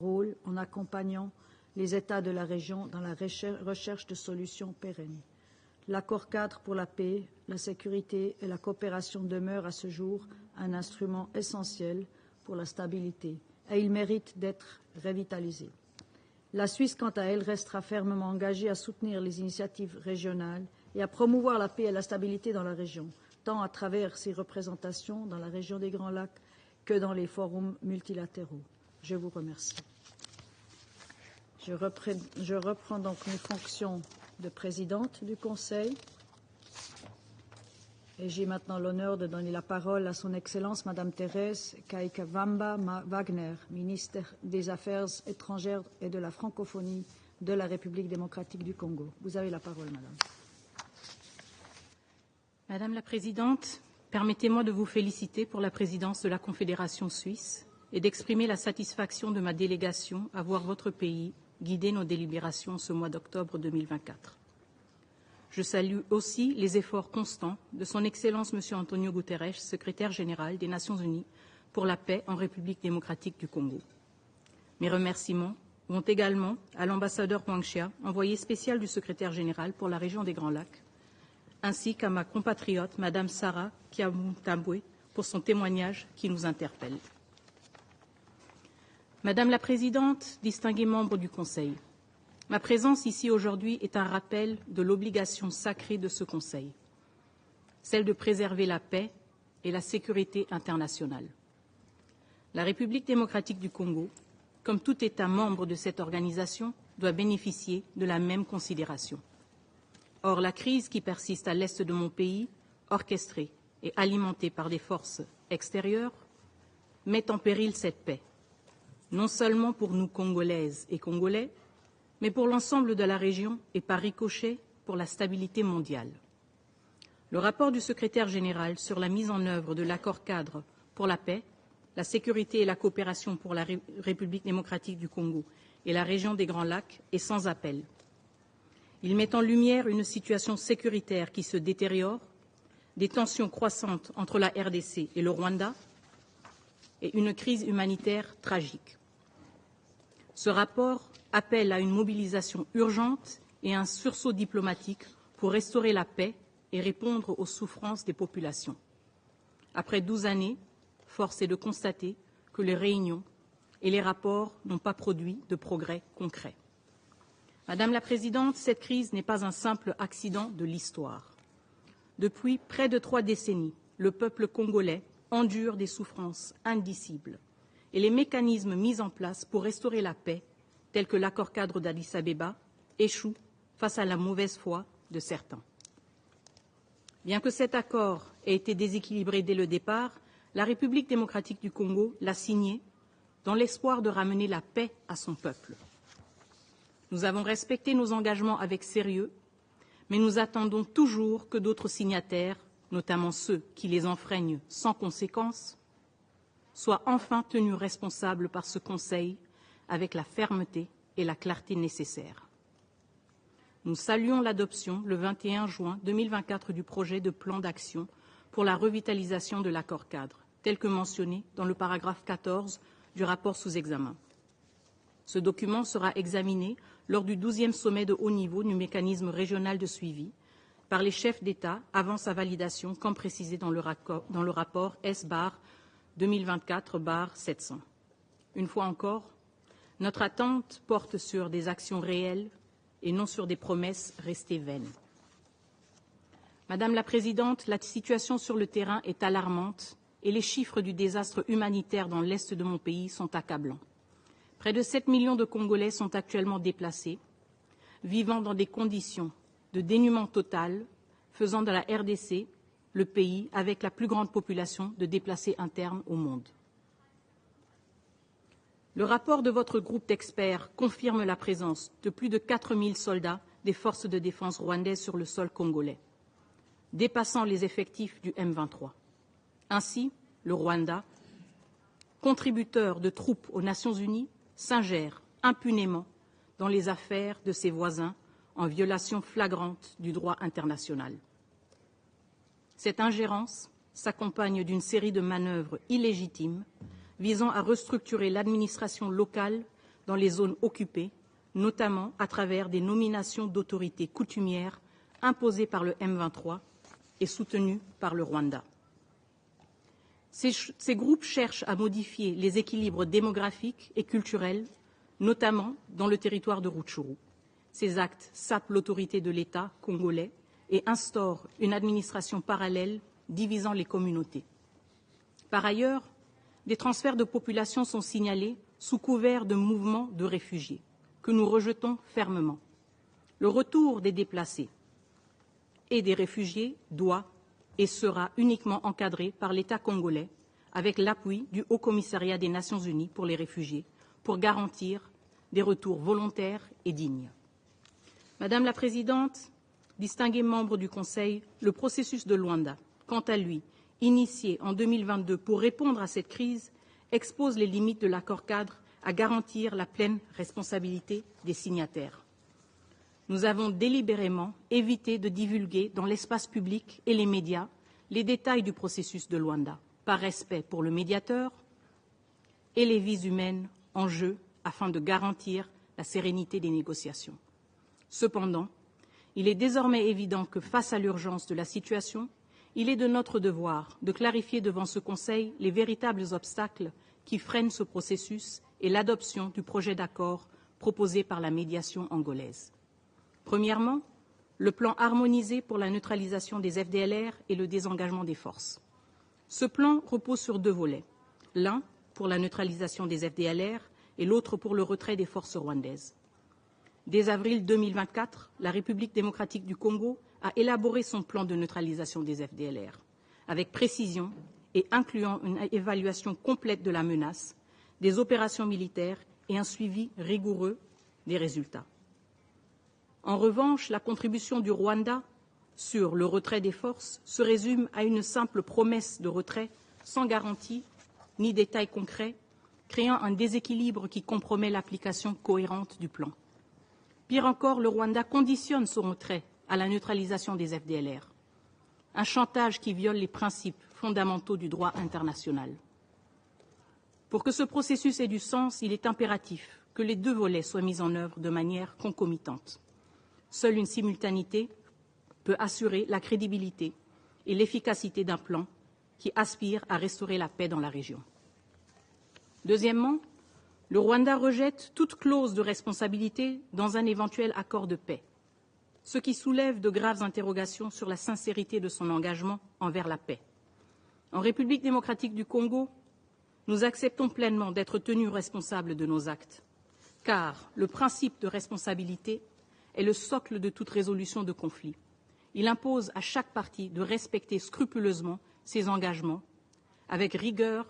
rôle en accompagnant les États de la région dans la recherche de solutions pérennes. L'accord-cadre pour la paix, la sécurité et la coopération demeure à ce jour un instrument essentiel pour la stabilité et il mérite d'être revitalisé. La Suisse, quant à elle, restera fermement engagée à soutenir les initiatives régionales et à promouvoir la paix et la stabilité dans la région, tant à travers ses représentations dans la région des Grands Lacs que dans les forums multilatéraux. Je vous remercie. Je reprends donc mes fonctions de présidente du Conseil et j'ai maintenant l'honneur de donner la parole à son Excellence Madame Thérèse Kaikwamba-Wagner, ministre des Affaires étrangères et de la francophonie de la République démocratique du Congo. Vous avez la parole, Madame. Madame la Présidente, permettez-moi de vous féliciter pour la présidence de la Confédération suisse et d'exprimer la satisfaction de ma délégation à voir votre pays guider nos délibérations ce mois d'octobre 2024. Je salue aussi les efforts constants de son Excellence M. Antonio Guterres, secrétaire général des Nations Unies pour la paix en République démocratique du Congo. Mes remerciements vont également à l'ambassadeur Wang Xia, envoyé spécial du secrétaire général pour la région des Grands Lacs, ainsi qu'à ma compatriote, Madame Sarah Kiamutabwe, pour son témoignage qui nous interpelle. Madame la Présidente, distingués membres du Conseil, ma présence ici aujourd'hui est un rappel de l'obligation sacrée de ce Conseil, celle de préserver la paix et la sécurité internationale. La République démocratique du Congo, comme tout État membre de cette organisation, doit bénéficier de la même considération. Or, la crise qui persiste à l'est de mon pays, orchestrée et alimentée par des forces extérieures, met en péril cette paix, non seulement pour nous Congolaises et Congolais, mais pour l'ensemble de la région et par ricochet pour la stabilité mondiale. Le rapport du secrétaire général sur la mise en œuvre de l'accord-cadre pour la paix, la sécurité et la coopération pour la République démocratique du Congo et la région des Grands Lacs est sans appel. Il met en lumière une situation sécuritaire qui se détériore, des tensions croissantes entre la RDC et le Rwanda et une crise humanitaire tragique. Ce rapport appelle à une mobilisation urgente et un sursaut diplomatique pour restaurer la paix et répondre aux souffrances des populations. Après 12 années, force est de constater que les réunions et les rapports n'ont pas produit de progrès concrets. Madame la Présidente, cette crise n'est pas un simple accident de l'histoire. Depuis près de 3 décennies, le peuple congolais endure des souffrances indicibles et les mécanismes mis en place pour restaurer la paix, tels que l'accord-cadre d'Addis-Abeba, échouent face à la mauvaise foi de certains. Bien que cet accord ait été déséquilibré dès le départ, la République démocratique du Congo l'a signé dans l'espoir de ramener la paix à son peuple. Nous avons respecté nos engagements avec sérieux, mais nous attendons toujours que d'autres signataires, notamment ceux qui les enfreignent sans conséquence, soient enfin tenus responsables par ce Conseil avec la fermeté et la clarté nécessaires. Nous saluons l'adoption, le 21 juin 2024, du projet de plan d'action pour la revitalisation de l'accord-cadre, tel que mentionné dans le paragraphe 14 du rapport sous examen. Ce document sera examiné lors du 12e sommet de haut niveau du mécanisme régional de suivi par les chefs d'État avant sa validation, comme précisé dans le rapport S/2024/700. Une fois encore, notre attente porte sur des actions réelles et non sur des promesses restées vaines. Madame la Présidente, la situation sur le terrain est alarmante et les chiffres du désastre humanitaire dans l'est de mon pays sont accablants. Près de 7 millions de Congolais sont actuellement déplacés, vivant dans des conditions de dénuement total, faisant de la RDC le pays avec la plus grande population de déplacés internes au monde. Le rapport de votre groupe d'experts confirme la présence de plus de 4 000 soldats des forces de défense rwandaises sur le sol congolais, dépassant les effectifs du M23. Ainsi, le Rwanda, contributeur de troupes aux Nations Unies, s'ingère impunément dans les affaires de ses voisins en violation flagrante du droit international. Cette ingérence s'accompagne d'une série de manœuvres illégitimes visant à restructurer l'administration locale dans les zones occupées, notamment à travers des nominations d'autorités coutumières imposées par le M23 et soutenues par le Rwanda. Ces groupes cherchent à modifier les équilibres démographiques et culturels, notamment dans le territoire de Rutshuru. Ces actes sapent l'autorité de l'État congolais et instaurent une administration parallèle divisant les communautés. Par ailleurs, des transferts de population sont signalés sous couvert de mouvements de réfugiés, que nous rejetons fermement. Le retour des déplacés et des réfugiés doit et sera uniquement encadré par l'État congolais avec l'appui du Haut-Commissariat des Nations Unies pour les réfugiés pour garantir des retours volontaires et dignes. Madame la Présidente, distingués membres du Conseil, le processus de Luanda, quant à lui, initié en 2022 pour répondre à cette crise, expose les limites de l'accord-cadre à garantir la pleine responsabilité des signataires. Nous avons délibérément évité de divulguer dans l'espace public et les médias les détails du processus de Luanda, par respect pour le médiateur et les vies humaines en jeu afin de garantir la sérénité des négociations. Cependant, il est désormais évident que face à l'urgence de la situation, il est de notre devoir de clarifier devant ce Conseil les véritables obstacles qui freinent ce processus et l'adoption du projet d'accord proposé par la médiation angolaise. Premièrement, le plan harmonisé pour la neutralisation des FDLR et le désengagement des forces. Ce plan repose sur deux volets, l'un pour la neutralisation des FDLR et l'autre pour le retrait des forces rwandaises. Dès avril 2024, la République démocratique du Congo a élaboré son plan de neutralisation des FDLR, avec précision et incluant une évaluation complète de la menace, des opérations militaires et un suivi rigoureux des résultats. En revanche, la contribution du Rwanda sur le retrait des forces se résume à une simple promesse de retrait sans garantie ni détails concrets, créant un déséquilibre qui compromet l'application cohérente du plan. Pire encore, le Rwanda conditionne son retrait à la neutralisation des FDLR, un chantage qui viole les principes fondamentaux du droit international. Pour que ce processus ait du sens, il est impératif que les deux volets soient mis en œuvre de manière concomitante. Seule une simultanéité peut assurer la crédibilité et l'efficacité d'un plan qui aspire à restaurer la paix dans la région. Deuxièmement, le Rwanda rejette toute clause de responsabilité dans un éventuel accord de paix, ce qui soulève de graves interrogations sur la sincérité de son engagement envers la paix. En République démocratique du Congo, nous acceptons pleinement d'être tenus responsables de nos actes, car le principe de responsabilité est le socle de toute résolution de conflit. Il impose à chaque partie de respecter scrupuleusement ses engagements, avec rigueur